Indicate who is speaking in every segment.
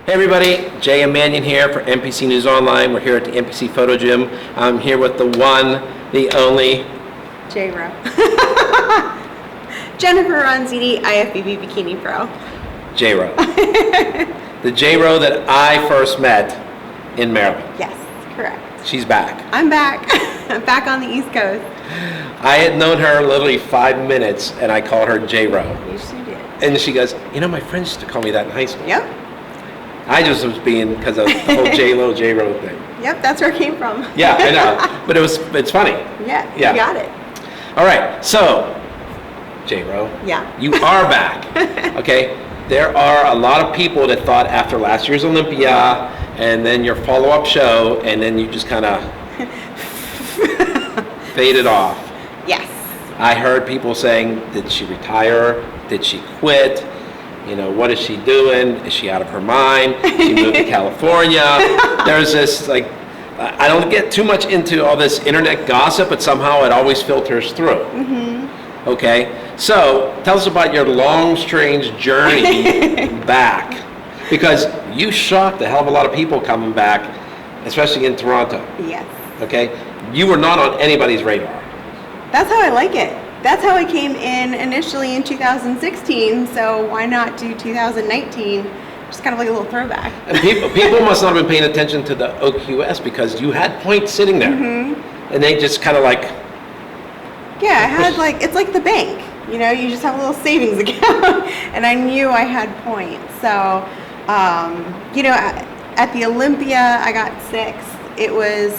Speaker 1: Hey everybody, Jay and Manion here for NPC News Online. We're here at the NPC Photo Gym. I'm here with the one, the only...
Speaker 2: J-Ro. Jennifer Ronzitti, IFBB Bikini Pro.
Speaker 1: J-Ro. The J-Ro that I first met in Maryland.
Speaker 2: Yes, correct.
Speaker 1: She's back.
Speaker 2: I'm back. I'm back on the East Coast.
Speaker 1: I had known her literally 5 minutes and I called her J-Ro.
Speaker 2: You sure did.
Speaker 1: And she goes, you know, my friends used to call me that in high school.
Speaker 2: Yep.
Speaker 1: I just was being, because of the whole J-Lo, J-Ro thing.
Speaker 2: Yep, that's where it came from.
Speaker 1: Yeah, I know. But it's funny.
Speaker 2: Yeah,
Speaker 1: Yeah.
Speaker 2: you got it.
Speaker 1: All right, so, J-Ro.
Speaker 2: Yeah.
Speaker 1: You are back. Okay? There are a lot of people that thought after last year's Olympia and then your follow-up show, and then you just kind of faded off.
Speaker 2: Yes.
Speaker 1: I heard people saying, did she retire? Did she quit? You know, what is she doing? Is she out of her mind? She moved to California. There's this, like, I don't get too much into all this internet gossip, but somehow it always filters through. Mm-hmm. Okay? So, tell us about your long, strange journey back. Because you shocked a hell of a lot of people coming back, especially in Toronto.
Speaker 2: Yes.
Speaker 1: Okay? You were not on anybody's radar.
Speaker 2: That's how I like it. That's how I came in initially in 2016, so why not do 2019? Just kind of like a little throwback.
Speaker 1: And people must not have been paying attention to the OQS because you had points sitting there. Mm-hmm. And they just kind of like...
Speaker 2: Yeah, I had like, it's like the bank. You know, you just have a little savings account. And I knew I had points. So, you know, at the Olympia, I got 6th. It was...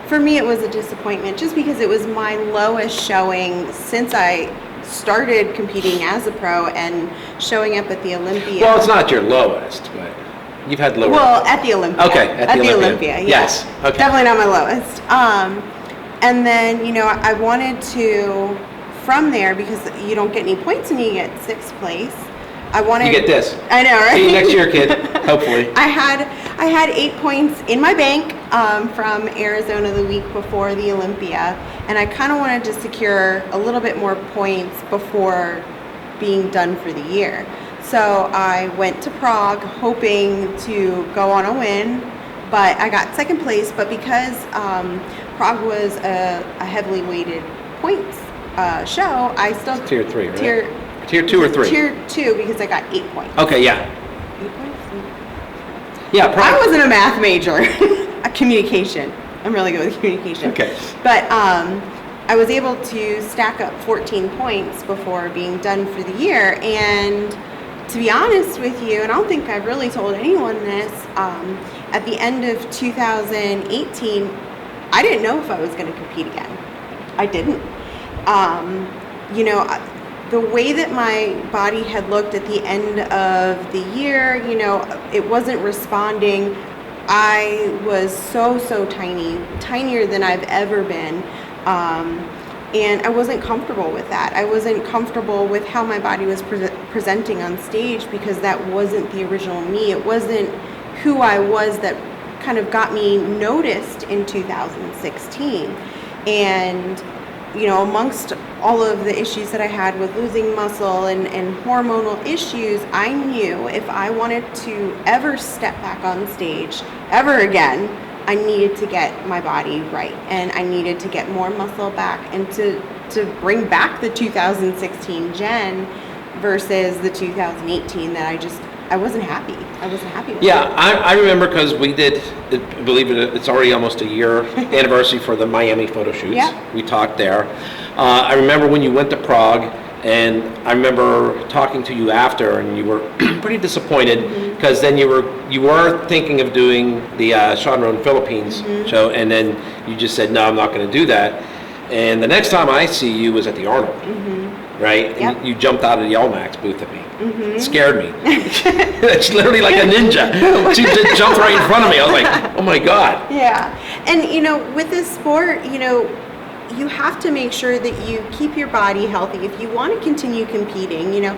Speaker 2: For me, it was a disappointment just because it was my lowest showing since I started competing as a pro and showing up at the Olympia.
Speaker 1: Well, it's not your lowest, but you've had lower.
Speaker 2: Well, at the Olympia.
Speaker 1: Okay, at the Olympia.
Speaker 2: Yeah.
Speaker 1: Yes. Okay.
Speaker 2: Definitely not my lowest. And then, you know, I wanted to, from there, because you don't get any points when you get 6th place, I wanted...
Speaker 1: You get this.
Speaker 2: I know, right?
Speaker 1: See you next year, kid. Hopefully.
Speaker 2: I had 8 points in my bank from Arizona the week before the Olympia, and I kind of wanted to secure a little bit more points before being done for the year. So I went to Prague hoping to go on a win, but I got 2nd place. But because Prague was a heavily weighted points show, I still...
Speaker 1: Tier 3, right? Tier 2 or 3?
Speaker 2: Tier 2, because I got 8 points.
Speaker 1: Okay, yeah.
Speaker 2: 8 points?
Speaker 1: Yeah, Prague.
Speaker 2: I wasn't a math major. A communication. I'm really good with communication.
Speaker 1: Okay.
Speaker 2: But I was able to stack up 14 points before being done for the year. And to be honest with you, and I don't think I've really told anyone this, at the end of 2018, I didn't know if I was going to compete again. I didn't. You know, the way that my body had looked at the end of the year, you know, it wasn't responding. I was so tiny, tinier than I've ever been. And I wasn't comfortable with that. I wasn't comfortable with how my body was presenting on stage because that wasn't the original me. It wasn't who I was that kind of got me noticed in 2016. And you know, amongst all of the issues that I had with losing muscle and hormonal issues, I knew if I wanted to ever step back on stage ever again, I needed to get my body right, and I needed to get more muscle back and to bring back the 2016 Jen versus the 2018 that I wasn't happy. I wasn't happy with.
Speaker 1: Yeah, I remember because we did, believe it, it's already almost a year anniversary for the Miami photo shoots.
Speaker 2: Yeah.
Speaker 1: We talked there. I remember when you went to Prague, and I remember talking to you after, and you were pretty disappointed because then you were thinking of doing the Shanron Philippines show, and then you just said, no, I'm not going to do that. And the next time I see you was at the Arnold. Right?
Speaker 2: Yep.
Speaker 1: And you jumped out of the Yelmax booth at me. It scared me. It's literally like a ninja. She just jumped right in front of me. I was like, oh my God.
Speaker 2: Yeah. And, you know, with this sport, you know, you have to make sure that you keep your body healthy. If you want to continue competing, you know,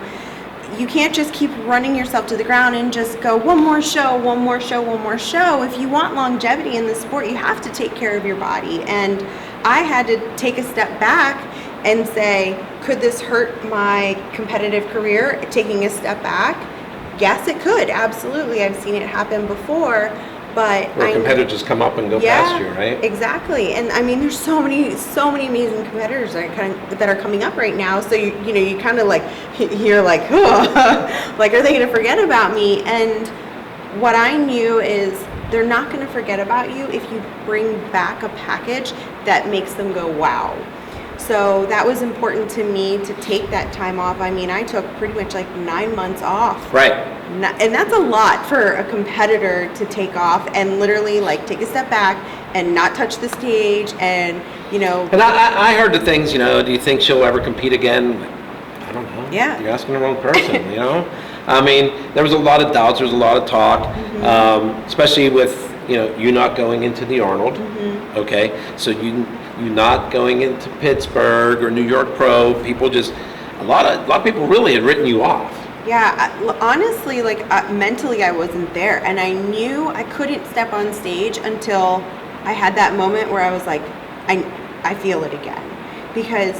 Speaker 2: you can't just keep running yourself to the ground and just go one more show, one more show, one more show. If you want longevity in the sport, you have to take care of your body. And I had to take a step back and say, could this hurt my competitive career, taking a step back? yes, it could. Absolutely. I've seen it happen before, but
Speaker 1: Where competitors come up and go past you, right?
Speaker 2: Exactly. And I mean, there's so many amazing competitors that are coming up right now. So you kind of like, you're like, oh, like, are they going to forget about me? And what I knew is they're not going to forget about you if you bring back a package that makes them go, wow. So that was important to me to take that time off. I mean, I took pretty much like 9 months off.
Speaker 1: Right.
Speaker 2: And that's a lot for a competitor to take off and literally like take a step back and not touch the stage and, you know.
Speaker 1: And I heard the things, you know, do you think she'll ever compete again? I don't know.
Speaker 2: Yeah.
Speaker 1: You're asking the wrong person, you know? I mean, there was a lot of doubts, there was a lot of talk, especially with, you know, you not going into the Arnold, okay? So you not going into Pittsburgh or New York Pro, people just, a lot of people really had written you off.
Speaker 2: Yeah, honestly, like mentally I wasn't there, and I knew I couldn't step on stage until I had that moment where I was like, I feel it again. Because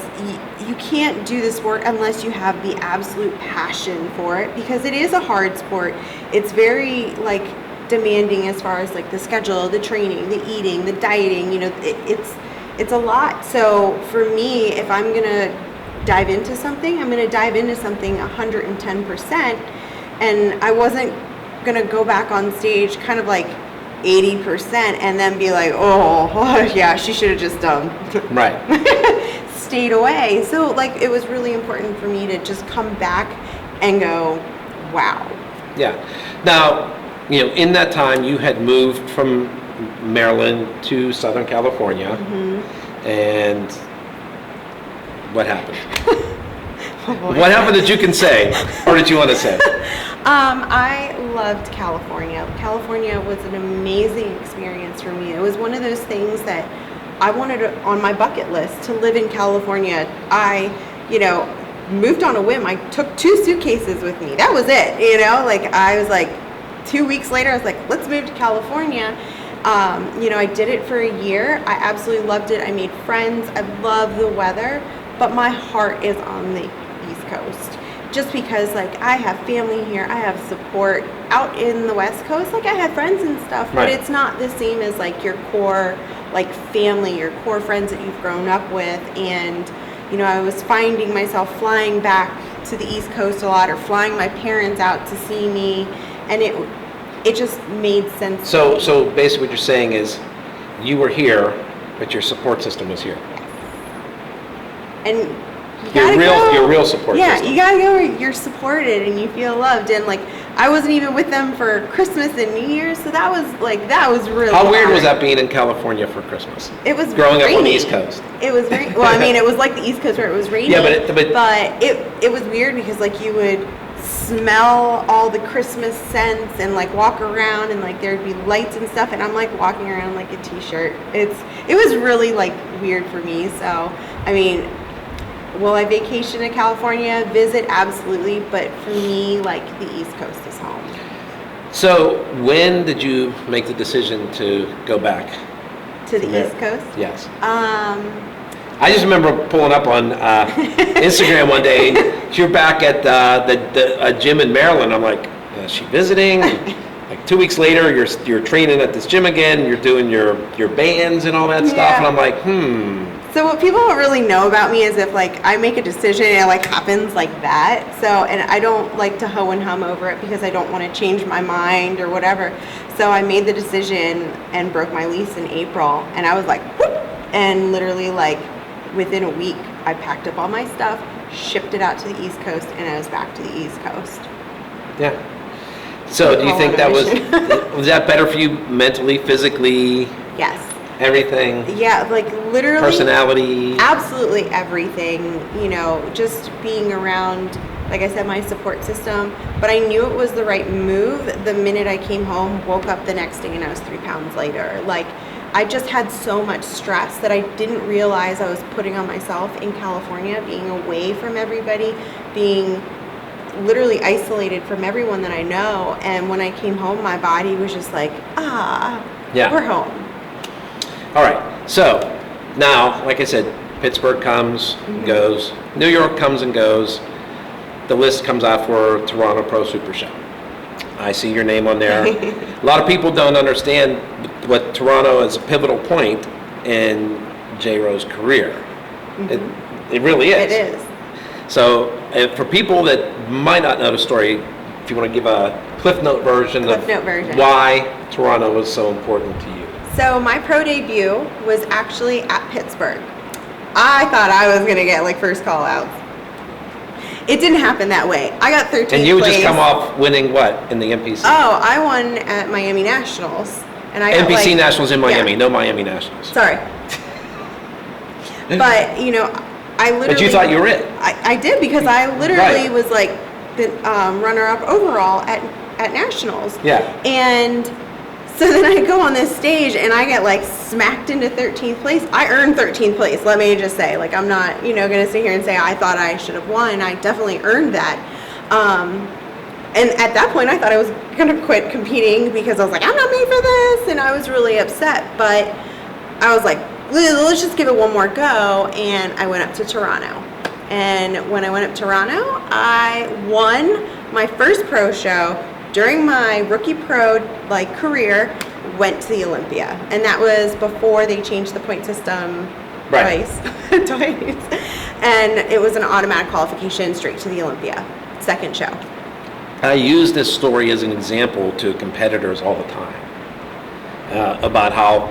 Speaker 2: you can't do the sport unless you have the absolute passion for it, because it is a hard sport. It's very like demanding as far as like the schedule, the training, the eating, the dieting, you know, it's a lot. So for me, if I'm gonna dive into something, I'm gonna dive into something 110%, and I wasn't gonna go back on stage kind of like 80% and then be like, oh yeah, she should have just
Speaker 1: Right.
Speaker 2: stayed away. So like it was really important for me to just come back and go, wow.
Speaker 1: Yeah. Now, you know, in that time you had moved from Maryland to Southern California, and what happened? What happened that you can say, or that you want to say?
Speaker 2: I loved California. California was an amazing experience for me. It was one of those things that I wanted on my bucket list to live in California. I, you know, moved on a whim. I took 2 suitcases with me. That was it, you know, like I was like 2 weeks later, I was like, let's move to California. You know, I did it for a year. I absolutely loved it. I made friends. I love the weather, but my heart is on the East Coast. Just because like I have family here, I have support out in the West Coast. Like I have friends and stuff, but
Speaker 1: Right.
Speaker 2: it's not the same as like your core like family, your core friends that you've grown up with. And, you know, I was finding myself flying back to the East Coast a lot, or flying my parents out to see me, and it just made sense.
Speaker 1: So basically what you're saying is you were here, but your support system was here.
Speaker 2: And
Speaker 1: your real support
Speaker 2: yeah,
Speaker 1: system.
Speaker 2: you gotta go where you're supported and you feel loved. And like I wasn't even with them for Christmas and New Year's, so that was really
Speaker 1: How weird
Speaker 2: hard.
Speaker 1: was that being in California for Christmas?
Speaker 2: It was
Speaker 1: growing
Speaker 2: rainy.
Speaker 1: up on the East Coast.
Speaker 2: It was very well. I mean, it was like the East Coast where it was rainy.
Speaker 1: Yeah, but
Speaker 2: it was weird because like you would smell all the Christmas scents and like walk around and like there'd be lights and stuff, and I'm like walking around like a t-shirt. It was really like weird for me. So I mean, will I vacation to California? Visit, absolutely, but for me, like the East Coast is home.
Speaker 1: So when did you make the decision to go back
Speaker 2: To the
Speaker 1: Yeah.
Speaker 2: East Coast?
Speaker 1: Yes. I just remember pulling up on Instagram one day. You're back at the gym in Maryland. I'm like, is she visiting? Like 2 weeks later, you're training at this gym again. You're doing your bands and all that stuff.
Speaker 2: Yeah.
Speaker 1: And I'm like,
Speaker 2: So what people don't really know about me is if like I make a decision and it like happens like that. So, and I don't like to hoe and hum over it because I don't want to change my mind or whatever. So I made the decision and broke my lease in April, and I was like, whoop, and literally like within a week I packed up all my stuff, shipped it out to the East Coast, and I was back to the East Coast.
Speaker 1: yeah. So do you think that was that better for you mentally, physically,
Speaker 2: Yes.
Speaker 1: everything,
Speaker 2: Yeah, like literally.
Speaker 1: personality?
Speaker 2: Absolutely everything, you know, just being around, like I said, my support system. But I knew it was the right move the minute I came home, woke up the next day, and I was 3 pounds lighter. Like, I just had so much stress that I didn't realize I was putting on myself in California, being away from everybody, being literally isolated from everyone that I know. And when I came home, my body was just like,
Speaker 1: Yeah.
Speaker 2: we're home.
Speaker 1: All right. So now, like I said, Pittsburgh comes and goes. New York comes and goes. The list comes out for Toronto Pro Super Show. I see your name on there. A lot of people don't understand what Toronto is a pivotal point in J-Ro's career. It really is.
Speaker 2: It is.
Speaker 1: So for people that might not know the story, if you want to give a Cliff Note version of why Toronto was so important to you.
Speaker 2: So my pro debut was actually at Pittbsugh. I thought I was going to get like first call outs. It didn't happen that way. I got 13th place.
Speaker 1: And you would just come off winning what in the NPC?
Speaker 2: Oh, I won at Miami Nationals. And I got
Speaker 1: NPC Nationals in Miami, no Miami Nationals.
Speaker 2: Sorry. But, you know, I literally...
Speaker 1: But you thought you were it.
Speaker 2: I did, because I literally was like the runner-up overall at Nationals.
Speaker 1: Yeah.
Speaker 2: And so then I go on this stage and I get like smacked into 13th place. I earned 13th place, let me just say. Like, I'm not, you know, going to sit here and say I thought I should have won. I definitely earned that. And at that point, I thought I was going to quit competing, because I was like, I'm not made for this. And I was really upset. But I was like, let's just give it one more go. And I went up to Toronto. And when I went up to Toronto, I won my first pro show. During my rookie pro career, went to the Olympia. And that was before they changed the point system twice. And it was an automatic qualification straight to the Olympia, second show.
Speaker 1: I use this story as an example to competitors all the time about how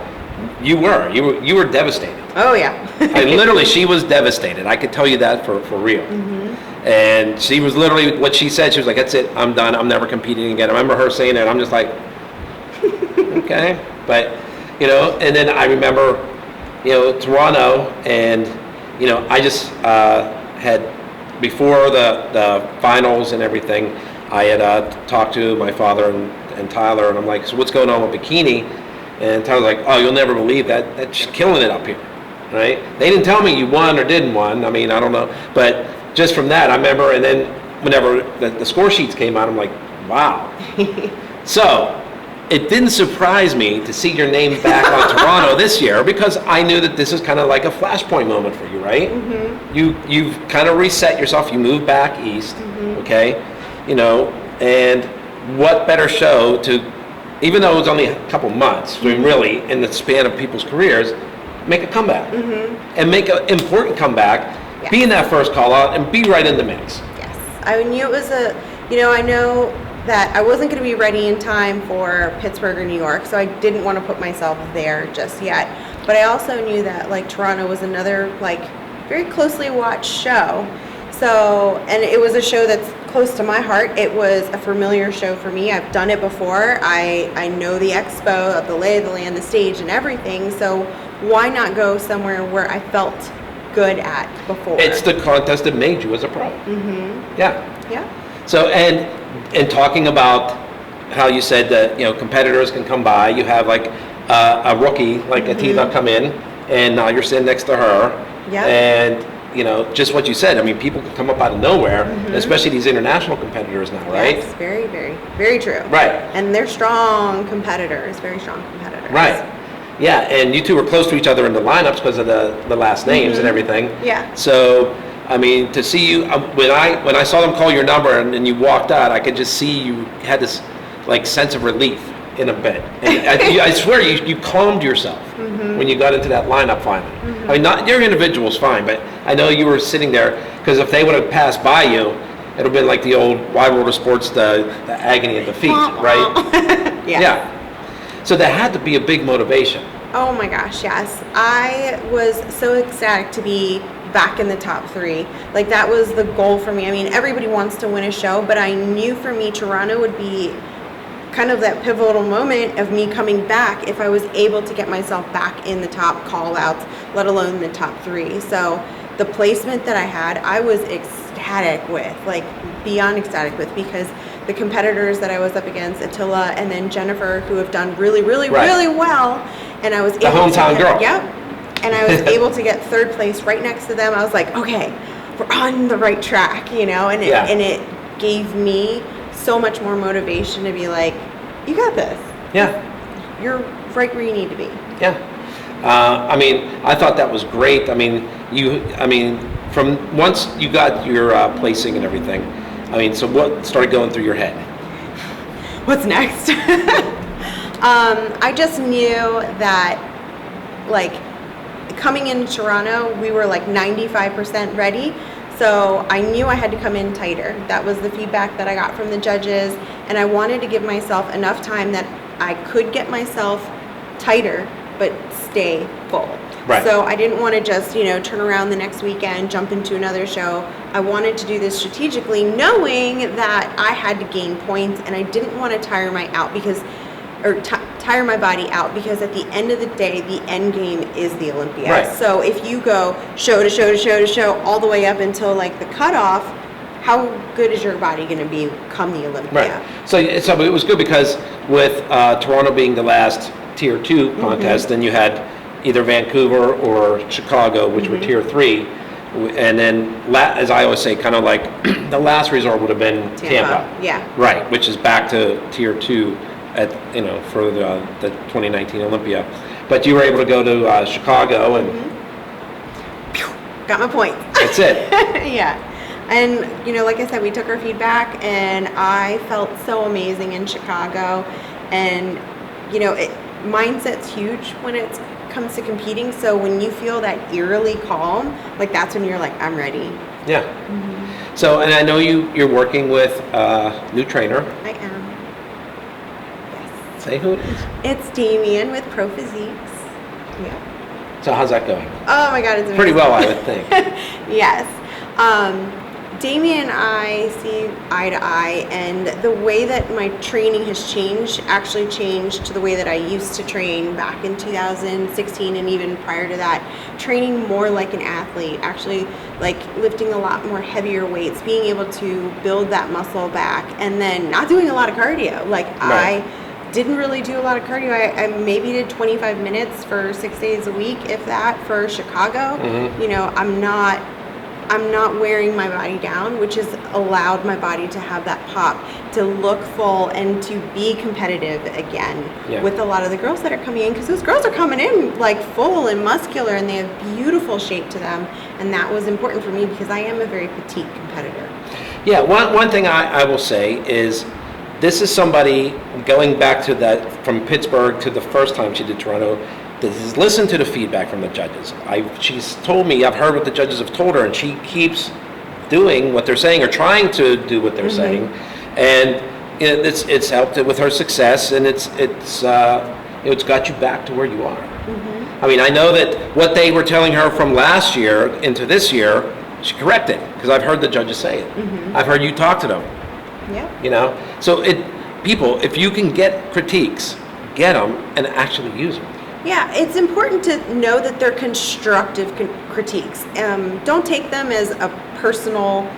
Speaker 1: you were devastated.
Speaker 2: Oh yeah.
Speaker 1: She was devastated. I could tell you that for real. And she was literally, what she said, she was like, that's it, I'm done, I'm never competing again. I remember her saying that, I'm just like, okay. But, you know, and then I remember, you know, Toronto, and, you know, I just had, before the finals and everything, I had talked to my father and Tyler, and I'm like, so what's going on with Bikini? And Tyler's like, oh, you'll never believe that, that's killing it up here, right? They didn't tell me you won or didn't won, I mean, I don't know, but just from that, I remember, and then whenever the score sheets came out, I'm like, wow. So, it didn't surprise me to see your name back on Toronto this year, because I knew that this is kind of like a flashpoint moment for you, right? You've kind of reset yourself, you moved back east, okay? You know, and what better show to, even though it was only a couple months, I mean, really, in the span of people's careers, make a comeback. And make an important comeback. Yes. Be in that first call out and be right in the mix.
Speaker 2: Yes. I knew it was I know that I wasn't going to be ready in time for Pittsburgh or New York, so I didn't want to put myself there just yet. But I also knew that Toronto was another very closely watched show. So, and it was a show that's close to my heart. It was a familiar show for me. I've done it before. I know the expo, of the lay of the land, the stage and everything. So why not go somewhere where I felt good at before?
Speaker 1: It's the contest that made you as a pro. Yeah. So, and talking about how you said that, you know, competitors can come by, you have a rookie like Atila come in, and now you're sitting next to her. And you know, just what you said, I mean, people can come up out of nowhere, especially these international competitors now, right?
Speaker 2: Yes, very, very, very true.
Speaker 1: Right.
Speaker 2: And they're strong competitors, very strong competitors.
Speaker 1: Right. Yeah, and you two were close to each other in the lineups because of the last names and everything.
Speaker 2: Yeah.
Speaker 1: So, I mean, to see you, when I saw them call your number and you walked out, I could just see you had this sense of relief in a bit. And I swear you calmed yourself when you got into that lineup finally. I mean, not your individual's fine, but I know you were sitting there, because if they would have passed by you, it would have been like the old Wide World of Sports, the agony of defeat, right? Yeah. So that had to be a big motivation.
Speaker 2: Oh my gosh, yes. I was so ecstatic to be back in the top 3. That was the goal for me. I mean, everybody wants to win a show, but I knew for me, Toronto would be kind of that pivotal moment of me coming back if I was able to get myself back in the top call-outs, let alone the top 3. So the placement that I had, I was ecstatic with, beyond ecstatic with, because the competitors that I was up against, Attila and then Jennifer, who have done really, really, really well, and I was able
Speaker 1: hometown girl.
Speaker 2: Yep. And I was able to get 3rd place right next to them. I was like, okay, we're on the right track, you know, and it gave me so much more motivation to be like, you got this.
Speaker 1: Yeah.
Speaker 2: You're right where you need to be.
Speaker 1: Yeah. I mean, I thought that was great. I mean, from once you got your placing and everything, I mean, so what started going through your head?
Speaker 2: what's next? I just knew that, like, coming into Toronto, we were like 95% ready. So I knew I had to come in tighter. That was the feedback that I got from the judges. And I wanted to give myself enough time that I could get myself tighter, but stay full.
Speaker 1: Right.
Speaker 2: So I didn't want to just, turn around the next weekend, jump into another show. I wanted to do this strategically, knowing that I had to gain points, and I didn't want to tire my body out, because at the end of the day, the end game is the Olympia.
Speaker 1: Right.
Speaker 2: So if you go show to show to show to show all the way up until like the cutoff, how good is your body going to be come the Olympia?
Speaker 1: Right. So it was good because with Toronto being the last Tier 2 contest, then you had either Vancouver or Chicago, which were Tier 3. And then, as I always say, kind of like the last resort would have been Tampa.
Speaker 2: Yeah.
Speaker 1: Right, which is back to Tier 2 at for the 2019 Olympia. But you were able to go to Chicago and
Speaker 2: got my point.
Speaker 1: That's it.
Speaker 2: Yeah. And, like I said, we took our feedback, and I felt so amazing in Chicago. And, mindset's huge when it comes to competing. So when you feel that eerily calm, like that's when you're like, I'm ready.
Speaker 1: Yeah. So, and I know you're working with a new trainer.
Speaker 2: I am. Yes.
Speaker 1: Say who it is.
Speaker 2: It's Damien with Pro Physiques. Yeah.
Speaker 1: So how's that going?
Speaker 2: Oh my God, it's amazing.
Speaker 1: Pretty well, I would think.
Speaker 2: Yes. Damien and I see eye to eye, and the way that my training has actually changed to the way that I used to train back in 2016 and even prior to that, training more like an athlete, actually like lifting a lot more heavier weights, being able to build that muscle back, and then not doing a lot of cardio. Like
Speaker 1: Right.
Speaker 2: I didn't really do a lot of cardio. I maybe did 25 minutes for 6 days a week, if that, for Chicago. I'm not wearing my body down, which has allowed my body to have that pop, to look full, and to be competitive again with a lot of the girls that are coming in, because those girls are coming in like full and muscular, and they have beautiful shape to them, and that was important for me because I am a very petite competitor.
Speaker 1: Yeah, one thing I will say is this is somebody, going back to that, from Pittbsugh to the first time she did Toronto, that has listened to the feedback from the judges. She's told me, I've heard what the judges have told her, and she keeps doing what they're saying, or trying to do what they're saying, and it's helped with her success, and it's got you back to where you are. I mean, I know that what they were telling her from last year into this year, she corrected, because I've heard the judges say it. I've heard you talk to them.
Speaker 2: Yeah.
Speaker 1: So people, if you can get critiques, get them and actually use them.
Speaker 2: Yeah, it's important to know that they're constructive critiques. Don't take them as a personal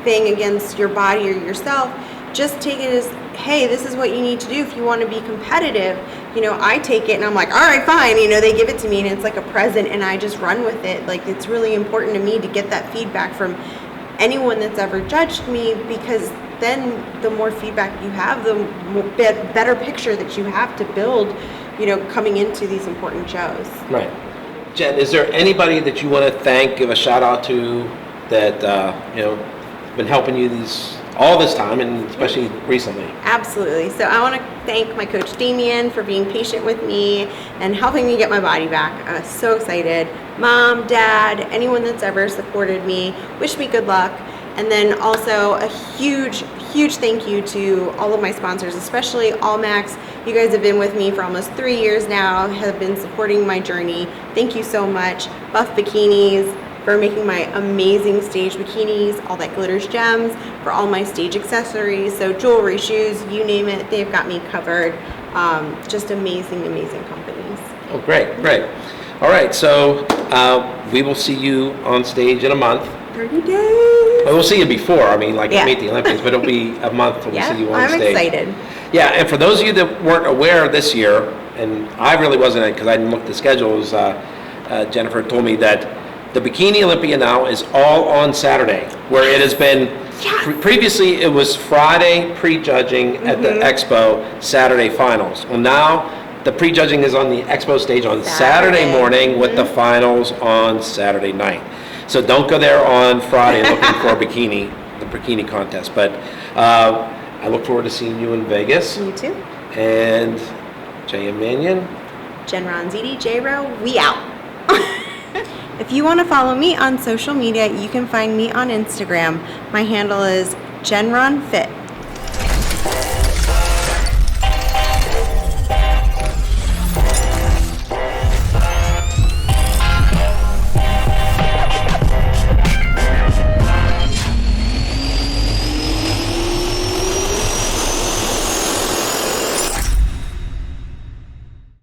Speaker 2: thing against your body or yourself. Just take it as, hey, this is what you need to do if you want to be competitive. I take it and I'm like, all right, fine. They give it to me and it's like a present, and I just run with it. Like, it's really important to me to get that feedback from anyone that's ever judged me, because then the more feedback you have, the better picture that you have to build, coming into these important shows. Right.
Speaker 1: Jen, is there anybody that you want to thank, give a shout out to, that been helping you all this time, and especially recently?
Speaker 2: Absolutely. So I want to thank my coach Damien for being patient with me and helping me get my body back. I was so excited. Mom, Dad, anyone that's ever supported me, wish me good luck. And then also a huge thank you to all of my sponsors, especially Allmax. You guys have been with me for almost 3 years now, have been supporting my journey. Thank you so much. Buff Bikinis for making my amazing stage bikinis, All That Glitters Gems for all my stage accessories. So jewelry, shoes, you name it, they've got me covered. Just amazing companies.
Speaker 1: Oh, great. All right, so we will see you on stage in a month.
Speaker 2: 30 days.
Speaker 1: Well, we'll see you before, meet the Olympics, but it'll be a month till we see you on stage.
Speaker 2: I'm excited.
Speaker 1: Yeah, and for those of you that weren't aware this year, and I really wasn't, because I didn't look at the schedules, Jennifer told me that the Bikini Olympia now is all on Saturday, where it has been, previously it was Friday pre-judging at the Expo, Saturday finals. Well, now the pre-judging is on the Expo stage on Saturday morning with the finals on Saturday night. So don't go there on Friday looking for the bikini contest. But I look forward to seeing you in Vegas.
Speaker 2: You too.
Speaker 1: And J.M. Manion.
Speaker 2: Jen Ronzitti, J-Ro, we out. If you want to follow me on social media, you can find me on Instagram. My handle is JenRonFit.